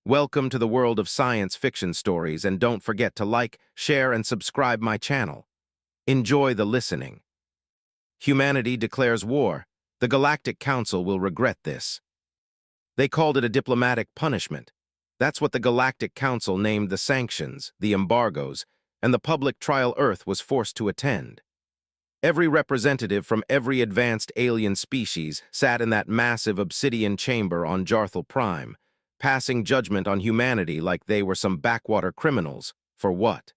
Welcome to the world of science fiction stories, and don't forget to like, share, and subscribe my channel. Enjoy the listening. Humanity declares war. The Galactic Council will regret this. They called it a diplomatic punishment. That's what the Galactic Council named the sanctions, the embargoes, and the public trial Earth was forced to attend. Every representative from every advanced alien species sat in that massive obsidian chamber on Jarthal Prime, passing judgment on humanity like they were some backwater criminals. For what?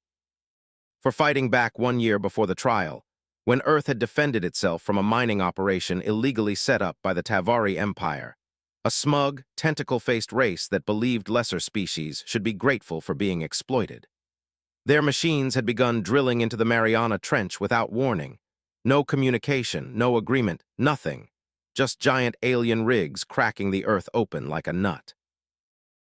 For fighting back 1 year before the trial, when Earth had defended itself from a mining operation illegally set up by the Tavari Empire, a smug, tentacle-faced race that believed lesser species should be grateful for being exploited. Their machines had begun drilling into the Mariana Trench without warning. No communication, no agreement, nothing. Just giant alien rigs cracking the Earth open like a nut.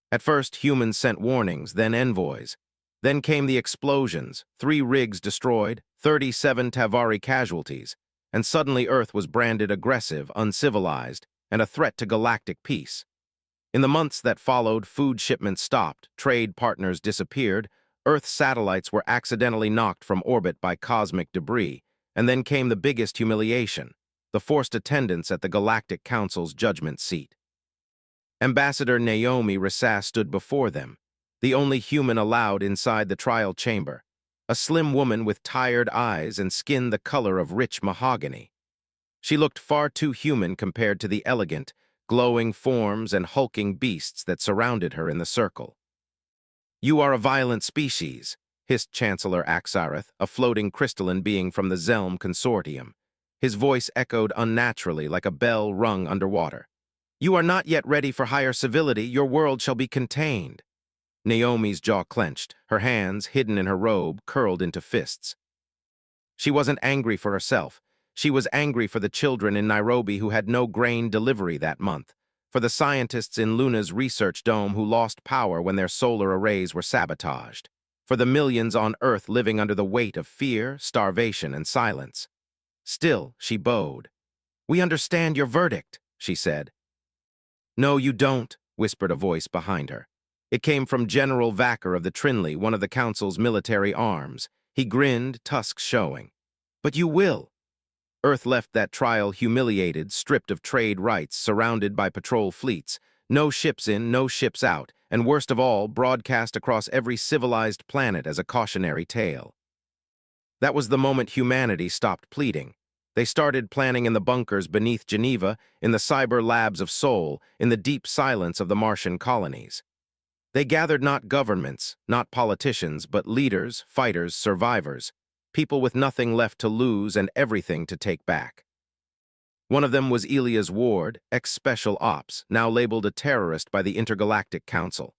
At first, humans sent warnings, then envoys. Then came the explosions, 3 rigs destroyed, 37 Tavari casualties, and suddenly Earth was branded aggressive, uncivilized, and a threat to galactic peace. In the months that followed, food shipments stopped, trade partners disappeared, Earth's satellites were accidentally knocked from orbit by cosmic debris, and then came the biggest humiliation, the forced attendance at the Galactic Council's judgment seat. Ambassador Naomi Rissas stood before them, the only human allowed inside the trial chamber, a slim woman with tired eyes and skin the color of rich mahogany. She looked far too human compared to the elegant, glowing forms and hulking beasts that surrounded her in the circle. "You are a violent species," hissed Chancellor Axarath, a floating crystalline being from the Zelm Consortium. His voice echoed unnaturally like a bell rung underwater. "You are not yet ready for higher civility. Your world shall be contained." Naomi's jaw clenched, her hands, hidden in her robe, curled into fists. She wasn't angry for herself. She was angry for the children in Nairobi who had no grain delivery that month, for the scientists in Luna's research dome who lost power when their solar arrays were sabotaged, for the millions on Earth living under the weight of fear, starvation, and silence. Still, she bowed. "We understand your verdict," she said. "No, you don't," whispered a voice behind her. It came from General Vacker of the Trinley, one of the Council's military arms. He grinned, tusks showing. "But you will." Earth left that trial humiliated, stripped of trade rights, surrounded by patrol fleets, no ships in, no ships out, and worst of all, broadcast across every civilized planet as a cautionary tale. That was the moment humanity stopped pleading. They started planning in the bunkers beneath Geneva, in the cyber labs of Sol, in the deep silence of the Martian colonies. They gathered not governments, not politicians, but leaders, fighters, survivors, people with nothing left to lose and everything to take back. One of them was Elias Ward, ex-Special Ops, now labeled a terrorist by the Intergalactic Council.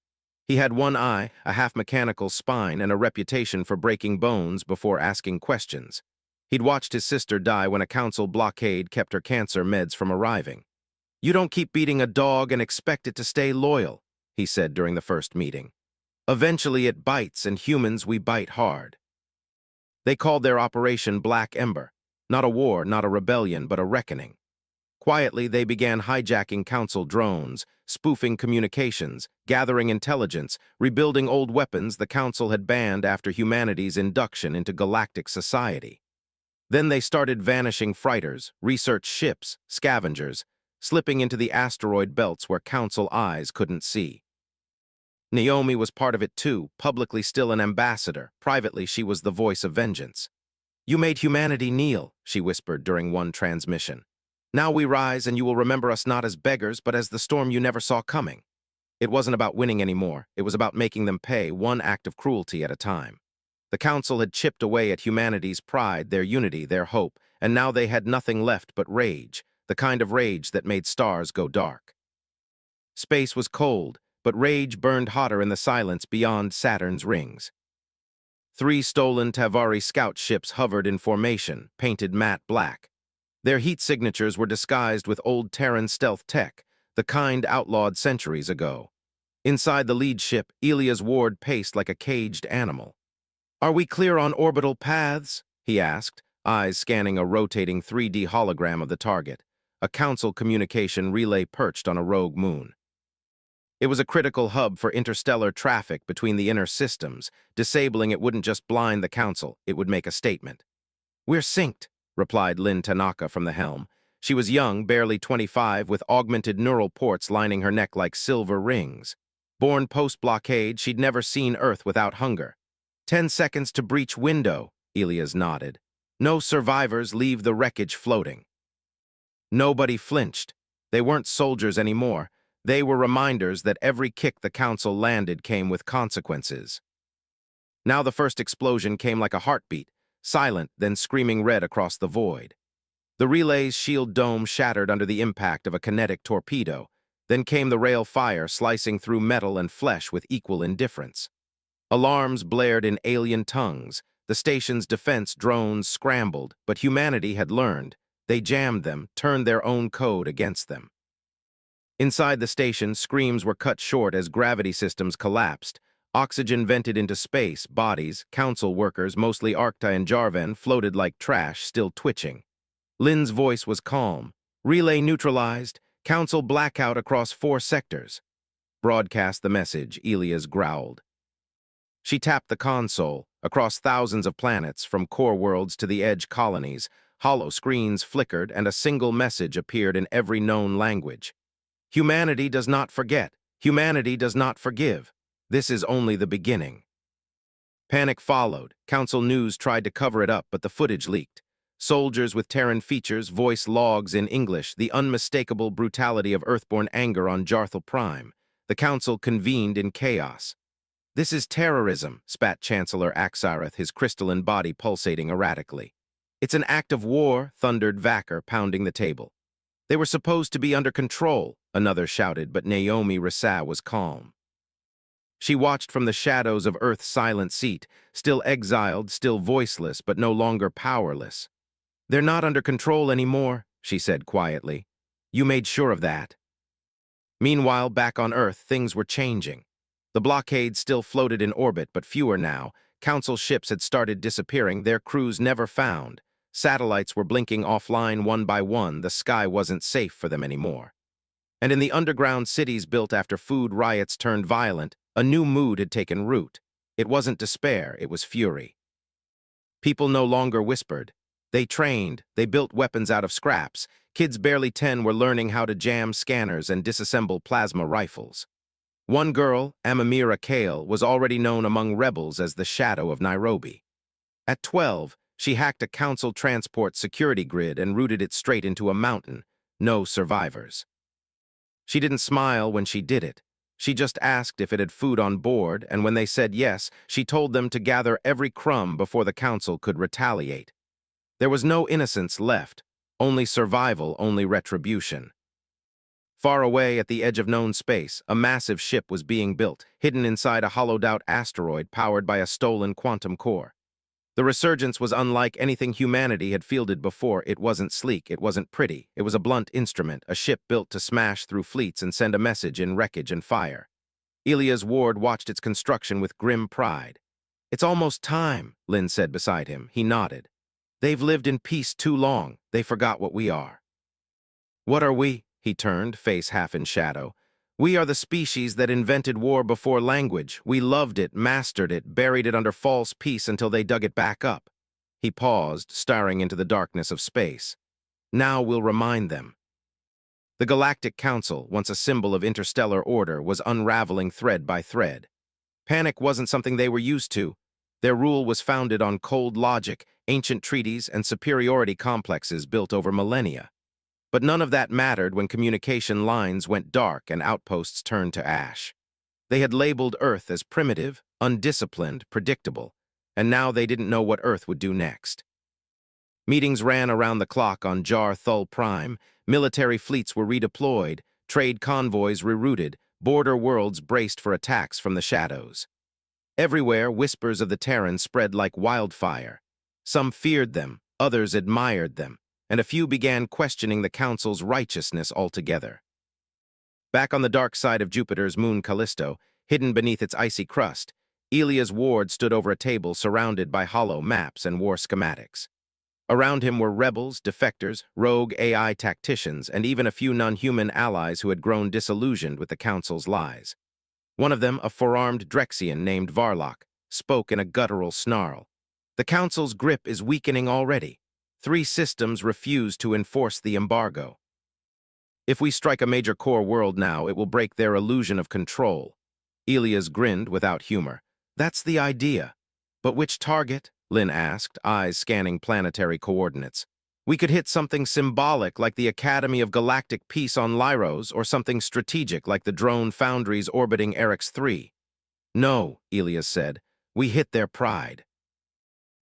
He had one eye, a half-mechanical spine, and a reputation for breaking bones before asking questions. He'd watched his sister die when a council blockade kept her cancer meds from arriving. "You don't keep beating a dog and expect it to stay loyal," he said during the first meeting. "Eventually it bites, and humans, we bite hard." They called their operation Black Ember. Not a war, not a rebellion, but a reckoning. Quietly, they began hijacking council drones, spoofing communications, gathering intelligence, rebuilding old weapons the council had banned after humanity's induction into galactic society. Then they started vanishing freighters, research ships, scavengers, slipping into the asteroid belts where council eyes couldn't see. Naomi was part of it too, publicly still an ambassador. Privately, she was the voice of vengeance. "You made humanity kneel," she whispered during one transmission. "Now we rise, and you will remember us not as beggars, but as the storm you never saw coming." It wasn't about winning anymore. It was about making them pay, one act of cruelty at a time. The council had chipped away at humanity's pride, their unity, their hope, and now they had nothing left but rage, the kind of rage that made stars go dark. Space was cold, but rage burned hotter in the silence beyond Saturn's rings. 3 stolen Tavari scout ships hovered in formation, painted matte black. Their heat signatures were disguised with old Terran stealth tech, the kind outlawed centuries ago. Inside the lead ship, Elias Ward paced like a caged animal. "Are we clear on orbital paths?" he asked, eyes scanning a rotating 3D hologram of the target, a council communication relay perched on a rogue moon. It was a critical hub for interstellar traffic between the inner systems. Disabling it wouldn't just blind the Council, it would make a statement. "We're synced," replied Lynn Tanaka from the helm. She was young, barely 25, with augmented neural ports lining her neck like silver rings. Born post-blockade, she'd never seen Earth without hunger. 10 seconds to breach window, Elias nodded. No survivors, leave the wreckage floating. Nobody flinched. They weren't soldiers anymore. They were reminders that every kick the Council landed came with consequences. Now the first explosion came like a heartbeat, silent, then screaming red across the void. The relay's shield dome shattered under the impact of a kinetic torpedo. Then came the rail fire, slicing through metal and flesh with equal indifference. Alarms blared in alien tongues. The station's defense drones scrambled, but humanity had learned. They jammed them, turned their own code against them. Inside the station, screams were cut short as gravity systems collapsed. Oxygen vented into space, bodies, Council workers, mostly Arcta and Jarvan, floated like trash, still twitching. Lynn's voice was calm. "Relay neutralized. Council blackout across 4 sectors. Broadcast the message," Elias growled. She tapped the console. Across thousands of planets, from core worlds to the edge colonies, hollow screens flickered and a single message appeared in every known language. "Humanity does not forget. Humanity does not forgive. This is only the beginning." Panic followed. Council News tried to cover it up, but the footage leaked. Soldiers with Terran features, voice logs in English, the unmistakable brutality of Earthborn anger on Jarthal Prime. The Council convened in chaos. "This is terrorism," spat Chancellor Axarath, his crystalline body pulsating erratically. "It's an act of war," thundered Vacker, pounding the table. "They were supposed to be under control," another shouted, but Naomi Rissa was calm. She watched from the shadows of Earth's silent seat, still exiled, still voiceless, but no longer powerless. "They're not under control anymore," she said quietly. "You made sure of that." Meanwhile, back on Earth, things were changing. The blockade still floated in orbit, but fewer now. Council ships had started disappearing, their crews never found. Satellites were blinking offline one by one. The sky wasn't safe for them anymore. And in the underground cities built after food riots turned violent, a new mood had taken root. It wasn't despair, it was fury. People no longer whispered. They trained, they built weapons out of scraps. Kids barely 10 were learning how to jam scanners and disassemble plasma rifles. One girl, Amamira Kale, was already known among rebels as the Shadow of Nairobi. At 12, she hacked a Council transport security grid and routed it straight into a mountain. No survivors. She didn't smile when she did it. She just asked if it had food on board, and when they said yes, she told them to gather every crumb before the Council could retaliate. There was no innocence left, only survival, only retribution. Far away at the edge of known space, a massive ship was being built, hidden inside a hollowed-out asteroid powered by a stolen quantum core. The resurgence was unlike anything humanity had fielded before. It wasn't sleek, it wasn't pretty. It was a blunt instrument, a ship built to smash through fleets and send a message in wreckage and fire. Elias Ward watched its construction with grim pride. "It's almost time," Lynn said beside him. He nodded. "They've lived in peace too long. They forgot what we are." "What are we?" He turned, face half in shadow. "We are the species that invented war before language. We loved it, mastered it, buried it under false peace until they dug it back up." He paused, staring into the darkness of space. "Now we'll remind them." The Galactic Council, once a symbol of interstellar order, was unraveling thread by thread. Panic wasn't something they were used to. Their rule was founded on cold logic, ancient treaties, and superiority complexes built over millennia. But none of that mattered when communication lines went dark and outposts turned to ash. They had labeled Earth as primitive, undisciplined, predictable, and now they didn't know what Earth would do next. Meetings ran around the clock on Jarthal Prime, military fleets were redeployed, trade convoys rerouted, border worlds braced for attacks from the shadows. Everywhere, whispers of the Terran spread like wildfire. Some feared them, others admired them, and a few began questioning the Council's righteousness altogether. Back on the dark side of Jupiter's moon Callisto, hidden beneath its icy crust, Elias Ward stood over a table surrounded by hollow maps and war schematics. Around him were rebels, defectors, rogue AI tacticians, and even a few non-human allies who had grown disillusioned with the Council's lies. One of them, a four-armed Drexian named Varlock, spoke in a guttural snarl. "The Council's grip is weakening already. 3 systems refuse to enforce the embargo. If we strike a major core world now, it will break their illusion of control." Elias grinned without humor. "That's the idea." "But which target?" Lynn asked, eyes scanning planetary coordinates. "We could hit something symbolic like the Academy of Galactic Peace on Lyros, or something strategic like the drone foundries orbiting Erix 3. "No," Elias said. "We hit their pride."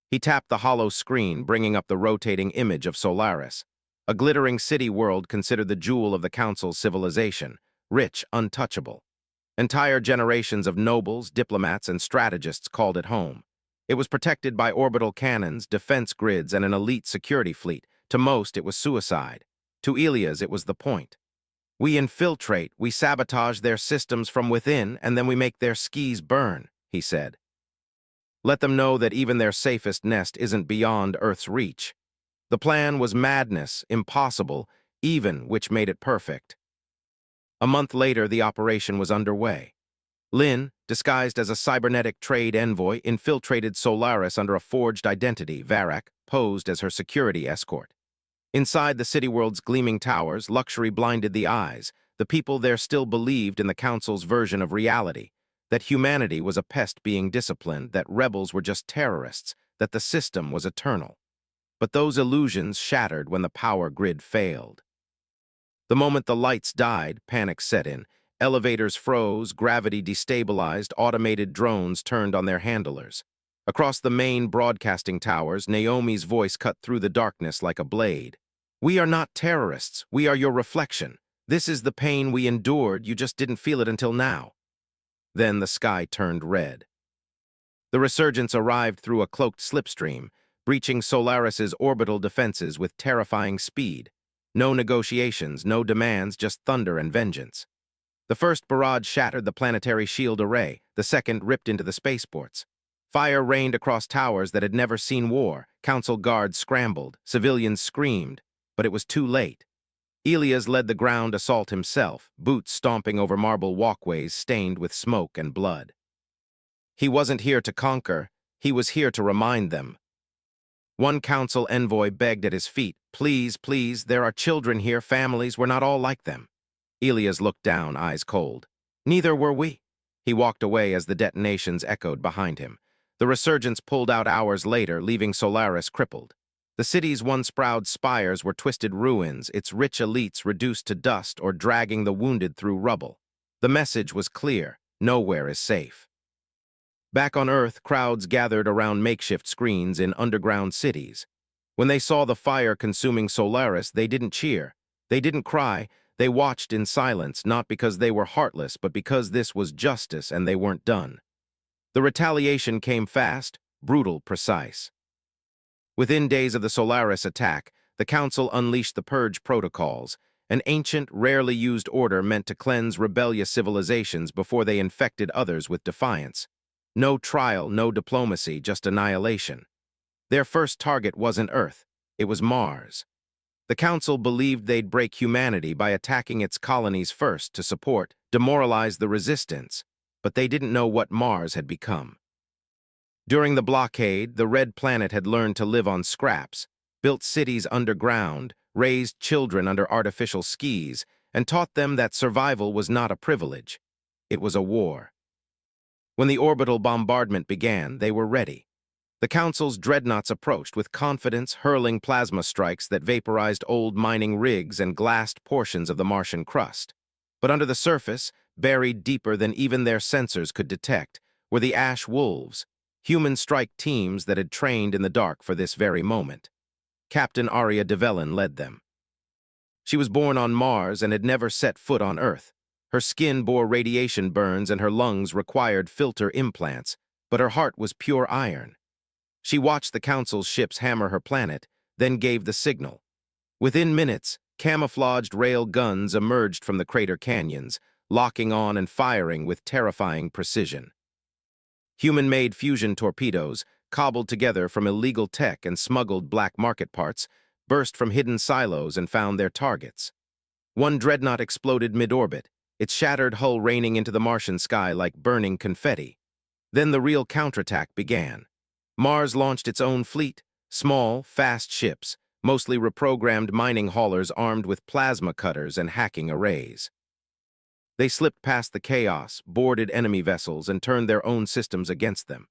He tapped the hollow screen, bringing up the rotating image of Solaris, a glittering city world considered the jewel of the Council's civilization, rich, untouchable. Entire generations of nobles, diplomats, and strategists called it home. It was protected by orbital cannons, defense grids, and an elite security fleet. To most, it was suicide. To Elias, it was the point. "We infiltrate, we sabotage their systems from within, and then we make their skis burn," he said. "Let them know that even their safest nest isn't beyond Earth's reach." The plan was madness, impossible, even, which made it perfect. A month later, the operation was underway. Lynn, disguised as a cybernetic trade envoy, infiltrated Solaris under a forged identity. Varak posed as her security escort. Inside the city world's gleaming towers, luxury blinded the eyes. The people there still believed in the Council's version of reality, that humanity was a pest being disciplined, that rebels were just terrorists, that the system was eternal. But those illusions shattered when the power grid failed. The moment the lights died, panic set in. Elevators froze, gravity destabilized, automated drones turned on their handlers. Across the main broadcasting towers, Naomi's voice cut through the darkness like a blade. "We are not terrorists. We are your reflection. This is the pain we endured. You just didn't feel it until now." Then the sky turned red. The resurgence arrived through a cloaked slipstream, breaching Solaris's orbital defenses with terrifying speed. No negotiations, no demands, just thunder and vengeance. The first barrage shattered the planetary shield array, the second ripped into the spaceports. Fire rained across towers that had never seen war. Council guards scrambled, civilians screamed, but it was too late. Elias led the ground assault himself, boots stomping over marble walkways stained with smoke and blood. He wasn't here to conquer, he was here to remind them. One Council envoy begged at his feet, "Please, please, there are children here, families, we're not all like them." Elias looked down, eyes cold. "Neither were we." He walked away as the detonations echoed behind him. The resurgence pulled out hours later, leaving Solaris crippled. The city's once proud spires were twisted ruins, its rich elites reduced to dust or dragging the wounded through rubble. The message was clear: nowhere is safe. Back on Earth, crowds gathered around makeshift screens in underground cities. When they saw the fire consuming Solaris, they didn't cheer. They didn't cry. They watched in silence, not because they were heartless, but because this was justice and they weren't done. The retaliation came fast, brutal, precise. Within days of the Solaris attack, the Council unleashed the Purge Protocols, an ancient, rarely used order meant to cleanse rebellious civilizations before they infected others with defiance. No trial, no diplomacy, just annihilation. Their first target wasn't Earth, it was Mars. The Council believed they'd break humanity by attacking its colonies first to support, demoralize the resistance, but they didn't know what Mars had become. During the blockade, the Red Planet had learned to live on scraps, built cities underground, raised children under artificial skis, and taught them that survival was not a privilege. It was a war. When the orbital bombardment began, they were ready. The Council's dreadnoughts approached with confidence, hurling plasma strikes that vaporized old mining rigs and glassed portions of the Martian crust. But under the surface, buried deeper than even their sensors could detect, were the Ash Wolves, human strike teams that had trained in the dark for this very moment. Captain Aria Devellin led them. She was born on Mars and had never set foot on Earth. Her skin bore radiation burns and her lungs required filter implants, but her heart was pure iron. She watched the Council's ships hammer her planet, then gave the signal. Within minutes, camouflaged rail guns emerged from the crater canyons, locking on and firing with terrifying precision. Human-made fusion torpedoes, cobbled together from illegal tech and smuggled black market parts, burst from hidden silos and found their targets. One dreadnought exploded mid-orbit, its shattered hull raining into the Martian sky like burning confetti. Then the real counterattack began. Mars launched its own fleet, small, fast ships, mostly reprogrammed mining haulers armed with plasma cutters and hacking arrays. They slipped past the chaos, boarded enemy vessels, and turned their own systems against them.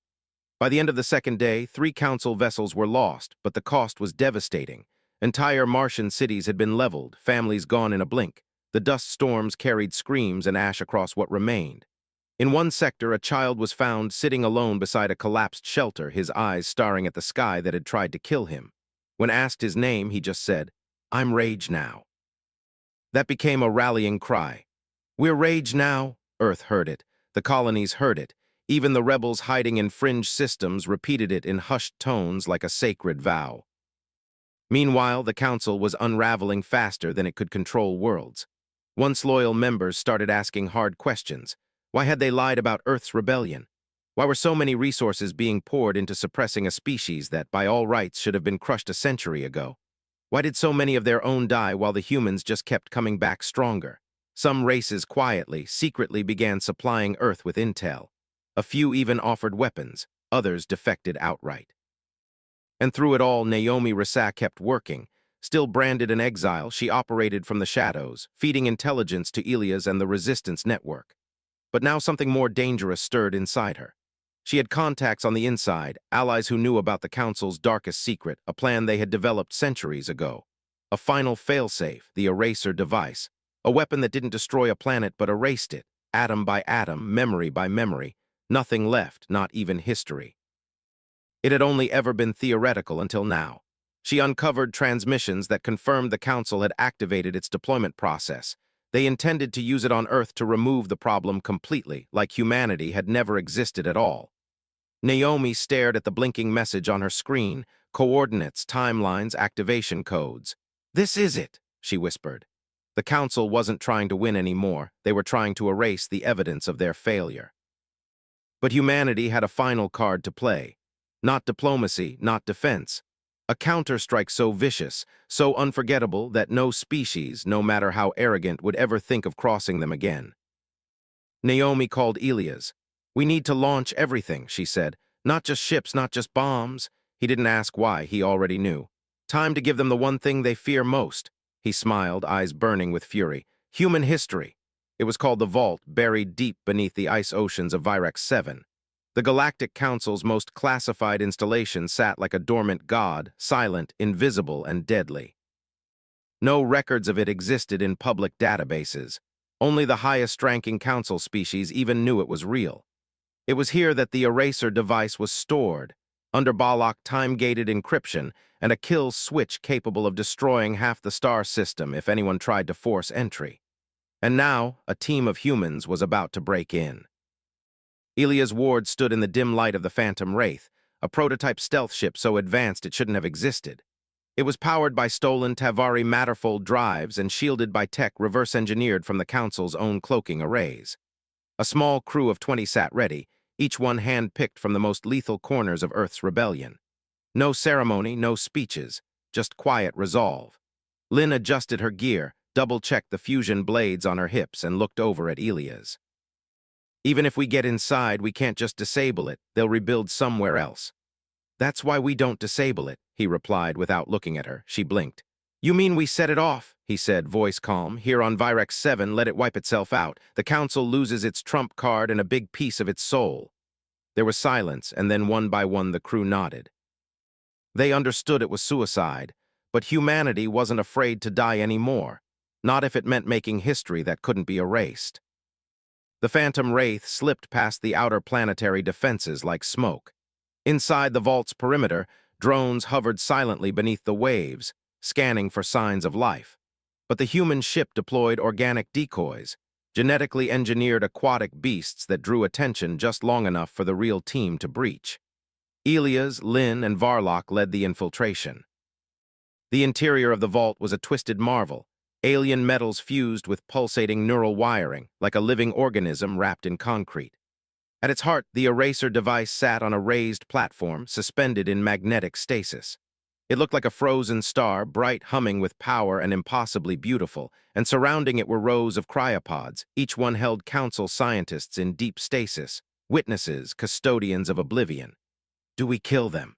By the end of the second day, 3 Council vessels were lost, but the cost was devastating. Entire Martian cities had been leveled, families gone in a blink. The dust storms carried screams and ash across what remained. In one sector, a child was found sitting alone beside a collapsed shelter, his eyes staring at the sky that had tried to kill him. When asked his name, he just said, "I'm Rage now." That became a rallying cry. "We're Rage now." Earth heard it. The colonies heard it. Even the rebels hiding in fringe systems repeated it in hushed tones like a sacred vow. Meanwhile, the Council was unraveling faster than it could control worlds. Once loyal members started asking hard questions. Why had they lied about Earth's rebellion? Why were so many resources being poured into suppressing a species that, by all rights, should have been crushed a century ago? Why did so many of their own die while the humans just kept coming back stronger? Some races quietly, secretly began supplying Earth with intel. A few even offered weapons, others defected outright. And through it all, Naomi Rissa kept working. Still branded an exile, she operated from the shadows, feeding intelligence to Ilias and the Resistance network. But now something more dangerous stirred inside her. She had contacts on the inside, allies who knew about the Council's darkest secret, a plan they had developed centuries ago. A final failsafe, the eraser device. A weapon that didn't destroy a planet but erased it, atom by atom, memory by memory. Nothing left, not even history. It had only ever been theoretical until now. She uncovered transmissions that confirmed the Council had activated its deployment process. They intended to use it on Earth to remove the problem completely, like humanity had never existed at all. Naomi stared at the blinking message on her screen, coordinates, timelines, activation codes. "This is it," she whispered. The Council wasn't trying to win anymore. They were trying to erase the evidence of their failure. But humanity had a final card to play. Not diplomacy, not defense. A counter-strike so vicious, so unforgettable that no species, no matter how arrogant, would ever think of crossing them again. Naomi called Ilias. "We need to launch everything," she said. "Not just ships, not just bombs." He didn't ask why, he already knew. "Time to give them the one thing they fear most." He smiled, eyes burning with fury. "Human history." It was called the Vault, buried deep beneath the ice oceans of Virex 7. The Galactic Council's most classified installation sat like a dormant god, silent, invisible, and deadly. No records of it existed in public databases. Only the highest-ranking Council species even knew it was real. It was here that the eraser device was stored, under Balak time-gated encryption and a kill switch capable of destroying half the star system if anyone tried to force entry. And now, a team of humans was about to break in. Ilias Ward stood in the dim light of the Phantom Wraith, a prototype stealth ship so advanced it shouldn't have existed. It was powered by stolen Tavari Matterfold drives and shielded by tech reverse-engineered from the Council's own cloaking arrays. A small crew of 20 sat ready, each one hand-picked from the most lethal corners of Earth's rebellion. No ceremony, no speeches, just quiet resolve. Lynn adjusted her gear, double-checked the fusion blades on her hips, and looked over at Ilias. "Even if we get inside, we can't just disable it. They'll rebuild somewhere else." "That's why we don't disable it," he replied without looking at her. She blinked. "You mean we set it off?" he said, voice calm. "Here on Virex 7, let it wipe itself out. The Council loses its trump card and a big piece of its soul." There was silence, and then one by one the crew nodded. They understood it was suicide, but humanity wasn't afraid to die anymore. Not if it meant making history that couldn't be erased. The Phantom Wraith slipped past the outer planetary defenses like smoke. Inside the vault's perimeter, drones hovered silently beneath the waves, scanning for signs of life. But the human ship deployed organic decoys, genetically engineered aquatic beasts that drew attention just long enough for the real team to breach. Ilias, Lynn, and Varlock led the infiltration. The interior of the vault was a twisted marvel, alien metals fused with pulsating neural wiring, like a living organism wrapped in concrete. At its heart, the eraser device sat on a raised platform, suspended in magnetic stasis. It looked like a frozen star, bright, humming with power and impossibly beautiful, and surrounding it were rows of cryopods. Each one held council scientists in deep stasis, witnesses, custodians of oblivion. "Do we kill them?"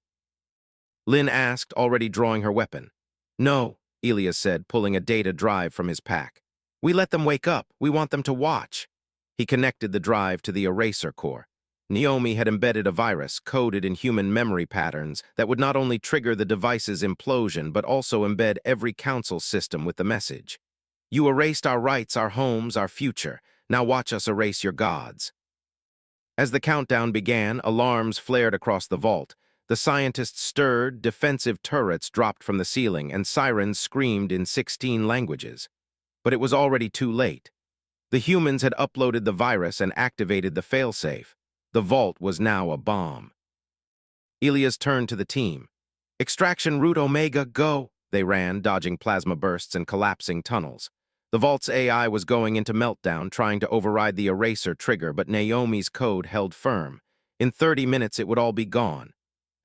Lynn asked, already drawing her weapon. "No," Elias said, pulling a data drive from his pack. "We let them wake up. We want them to watch." He connected the drive to the eraser core. Naomi had embedded a virus coded in human memory patterns that would not only trigger the device's implosion but also embed every council system with the message. "You erased our rights, our homes, our future. Now watch us erase your gods." As the countdown began, alarms flared across the vault. The scientists stirred, defensive turrets dropped from the ceiling, and sirens screamed in 16 languages. But it was already too late. The humans had uploaded the virus and activated the failsafe. The vault was now a bomb. Elias turned to the team. "Extraction route Omega, go!" They ran, dodging plasma bursts and collapsing tunnels. The vault's AI was going into meltdown, trying to override the eraser trigger, but Naomi's code held firm. In 30 minutes it would all be gone.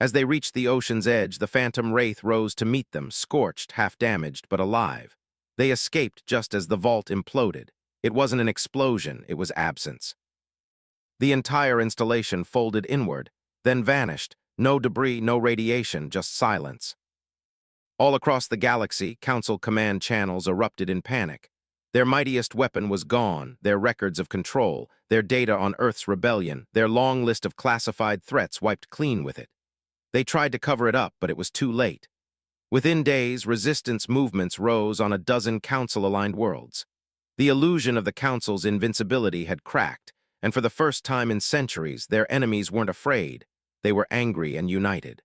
As they reached the ocean's edge, the Phantom Wraith rose to meet them, scorched, half-damaged, but alive. They escaped just as the vault imploded. It wasn't an explosion, it was absence. The entire installation folded inward, then vanished. No debris, no radiation, just silence. All across the galaxy, Council command channels erupted in panic. Their mightiest weapon was gone, their records of control, their data on Earth's rebellion, their long list of classified threats wiped clean with it. They tried to cover it up, but it was too late. Within days, resistance movements rose on a dozen Council-aligned worlds. The illusion of the Council's invincibility had cracked, and for the first time in centuries, their enemies weren't afraid. They were angry and united.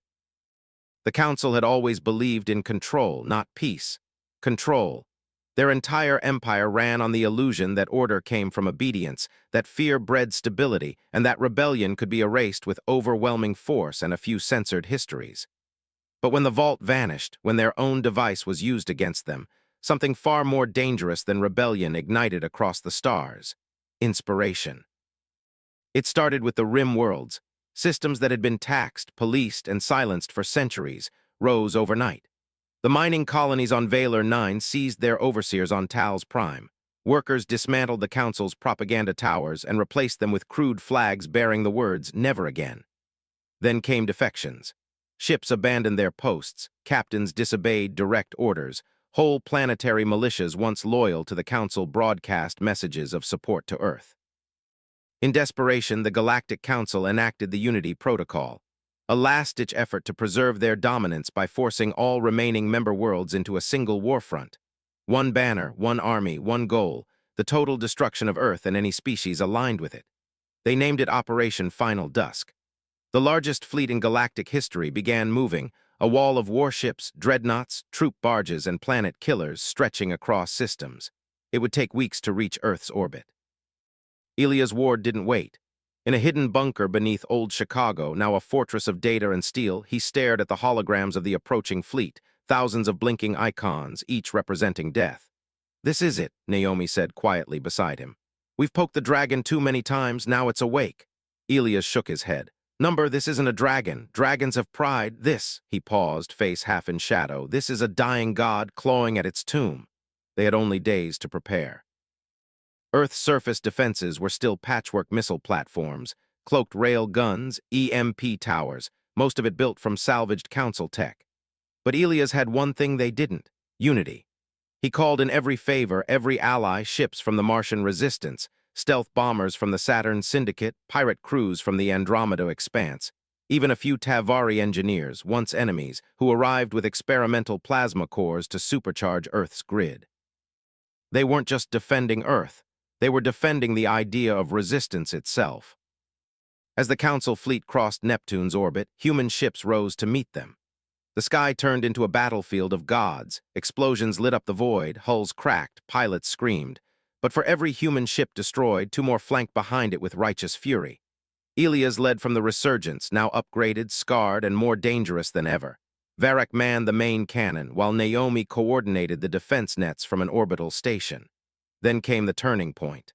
The Council had always believed in control, not peace. Control. Their entire empire ran on the illusion that order came from obedience, that fear bred stability, and that rebellion could be erased with overwhelming force and a few censored histories. But when the vault vanished, when their own device was used against them, something far more dangerous than rebellion ignited across the stars: inspiration. It started with the Rim worlds. Systems that had been taxed, policed, and silenced for centuries rose overnight. The mining colonies on Valor 9 seized their overseers on Tal's Prime. Workers dismantled the Council's propaganda towers and replaced them with crude flags bearing the words, "Never again." Then came defections. Ships abandoned their posts, captains disobeyed direct orders, whole planetary militias once loyal to the Council broadcast messages of support to Earth. In desperation, the Galactic Council enacted the Unity Protocol, a last-ditch effort to preserve their dominance by forcing all remaining member worlds into a single warfront. One banner, one army, one goal: the total destruction of Earth and any species aligned with it. They named it Operation Final Dusk. The largest fleet in galactic history began moving, a wall of warships, dreadnoughts, troop barges, and planet killers stretching across systems. It would take weeks to reach Earth's orbit. Elias Ward didn't wait. In a hidden bunker beneath Old Chicago, now a fortress of data and steel, he stared at the holograms of the approaching fleet, thousands of blinking icons, each representing death. "This is it," Naomi said quietly beside him. "We've poked the dragon too many times, now it's awake." Elias shook his head. "Number, this isn't a dragon. Dragons have pride. This," he paused, face half in shadow, "this is a dying god clawing at its tomb." They had only days to prepare. Earth's surface defenses were still patchwork missile platforms, cloaked rail guns, EMP towers, most of it built from salvaged Council tech. But Elias had one thing they didn't: unity. He called in every favor, every ally: ships from the Martian Resistance, stealth bombers from the Saturn Syndicate, pirate crews from the Andromeda Expanse, even a few Tavari engineers, once enemies, who arrived with experimental plasma cores to supercharge Earth's grid. They weren't just defending Earth. They were defending the idea of resistance itself. As the Council fleet crossed Neptune's orbit, human ships rose to meet them. The sky turned into a battlefield of gods. Explosions lit up the void, hulls cracked, pilots screamed. But for every human ship destroyed, two more flanked behind it with righteous fury. Elias led from the Resurgence, now upgraded, scarred, and more dangerous than ever. Varric manned the main cannon, while Naomi coordinated the defense nets from an orbital station. Then came the turning point.